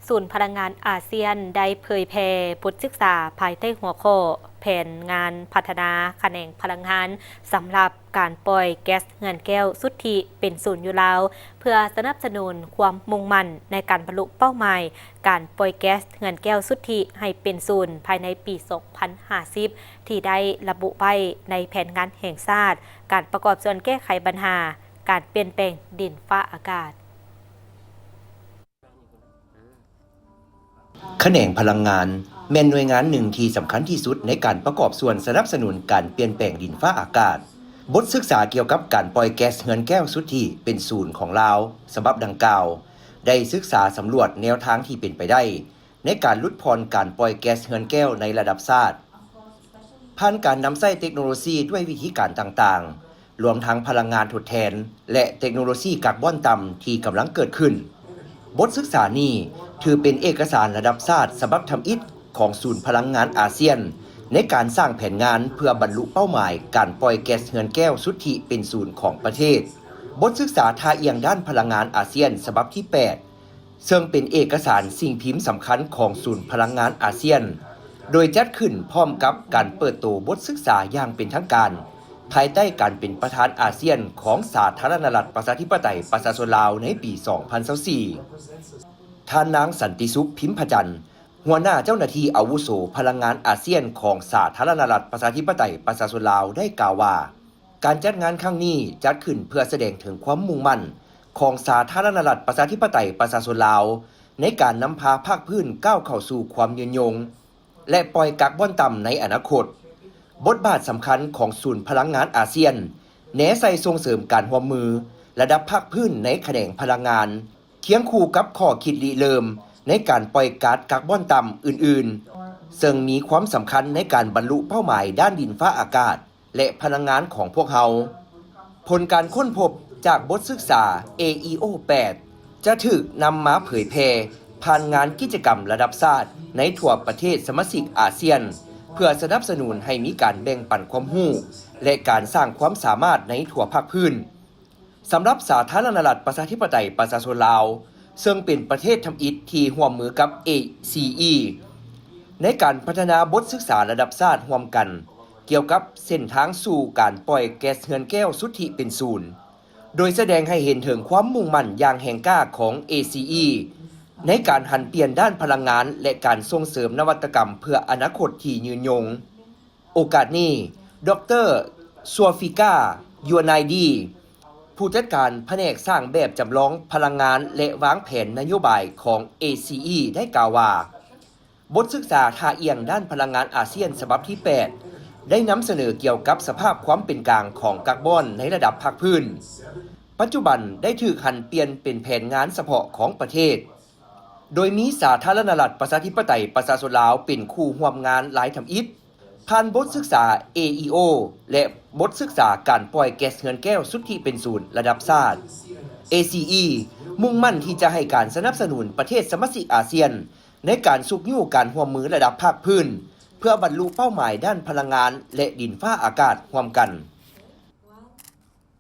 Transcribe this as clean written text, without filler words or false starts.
ศูนย์พลังงานอาเซียนได้เผยแพร่บทศึกษาภายใต้หัวข้อแผนงานพัฒนาแขนงพลังงานสำหรับการปล่อยแก๊สเรือนแก้วสุทธิเป็นศูนย์อยู่แล้วเพื่อสนับสนุนความมุ่งมั่นในการบรรลุเป้าหมายการปล่อยแก๊สเรือนแก้วสุทธิให้เป็นศูนย์ภายในปี 2050 ที่ได้ระบุไว้ในแผนงานแห่งชาติการประกอบส่วนแก้ไขปัญหาการเปลี่ยนแปลงดินฟ้าอากาศแขนงพลังงานแม่นหน่วยงานหนึ่งที่สำคัญที่สุดในการประกอบส่วนสนับสนุนการเปลี่ยนแปลงดินฟ้าอากาศบทศึกษาเกี่ยวกับการปล่อยแก๊สเรือนแก้วสุทธิเป็นศูนย์ของลาวฉบับดังกล่าวได้ศึกษาสำรวจแนวทางที่เป็นไปได้ในการลดพรการปล่อยแก๊สเรือนแก้วในระดับชาติผ่านการนำใช้เทคโนโลยีด้วยวิธีการต่างๆรวมทั้งพลังงานทดแทนและเทคโนโลยีคาร์บอนต่ำที่กำลังเกิดขึ้นบทศึกษานี้ถือเป็นเอกสารระดับชาติฉบับทำอิฐของศูนย์พลังงานอาเซียนในการสร้างแผนงานเพื่อบรรลุเป้าหมายการปล่อยแก๊สเรือนแก้วสุทธิเป็นศูนย์ของประเทศบทศึกษาท่าเอียงด้านพลังงานอาเซียนฉบับที่ 8 ซึ่งเป็นเอกสารสิ่งพิมพ์สำคัญของศูนย์พลังงานอาเซียนโดยจัดขึ้นพร้อมกับการเปิดตัวบทศึกษาอย่างเป็นทางการภายใต้การเป็นประธานอาเซียนของสาธารณรัฐประชาธิปไตยประชาชนลาวในปี 2024ท่านนางสันติสุขพิมพจันทร์หัวหน้าเจ้าหน้าที่อาวุโสพลังงานอาเซียนของสาธารณรัฐประชาธิปไตยประชาชนลาวได้กล่าวว่าการจัดงานครั้งนี้จัดขึ้นเพื่อแสดงถึงความมุ่งมั่นของสาธารณรัฐประชาธิปไตยประชาชนลาวในการนำพาภาคพื้นก้าวเข้าสู่ความยืนยงและปล่อยกักบอนต่ำในอนาคตบทบาทสำคัญของศูนย์พลังงานอาเซียนแนใส่ส่งเสริมการร่วมมือระดับภาคพื้นในแขนงพลังงานเคียงคู่กับข้อคิดริเริ่มในการปล่อยก๊าซคาร์บอนต่ำอื่นๆซึ่งมีความสำคัญในการบรรลุเป้าหมายด้านดินฟ้าอากาศและพลังงานของพวกเราผลการค้นพบจากบทศึกษา AEO 8 จะถูกนำมาเผยแพร่ผ่านงานกิจกรรมระดับชาติในทั่วประเทศสมาชิกอาเซียนเพื่อสนับสนุนให้มีการแบ่งปันความรู้และการสร้างความสามารถในทั่วภาคพื้นสำหรับสาธารณรัฐประชาธิปไตยประชาชนลาวซึ่งเป็นประเทศทำอิฐที่ร่วมมือกับ ACE ในการพัฒนาบทศึกษาระดับชาติร่วมกันเกี่ยวกับเส้นทางสู่การปล่อยแก๊สเรือนแก้วสุทธิเป็นศูนย์โดยแสดงให้เห็นถึงความมุ่งมั่นอย่างแห่งกล้าของ ACE ในการหันเปลี่ยนด้านพลังงานและการส่งเสริมนวัตกรรมเพื่ออนาคตที่ยืนยงโอกาสนี้ดร.ซัวฟิกายูไนดีผู้จัดการแผนกสร้างแบบจำลองพลังงานและวางแผนนโยบายของ ACE ได้กล่าวว่าบทศึกษาท่าเอียงด้านพลังงานอาเซียนฉบับที่ 8 ได้นำเสนอเกี่ยวกับสภาพความเป็นกลางของคาร์บอนในระดับภาคพื้นปัจจุบันได้ถูกหันเปลี่ยนเป็นแผนงานเฉพาะของประเทศโดยมีสาธารณรัฐประชาธิปไตยประชาชนลาวเป็นคู่ร่วมงานหลายทำอิฐผ่านบทศึกษา AEO และบทศึกษาการปล่อยแก๊สเรือนแก้วสุทธิเป็นศูนย์ระดับชาติ ACE มุ่งมั่นที่จะให้การสนับสนุนประเทศสมาชิกอาเซียนในการสุกยู่การร่วมมือระดับภาคพื้นเพื่อบรรลุเป้าหมายด้านพลังงานและดินฟ้าอากาศร่วมกัน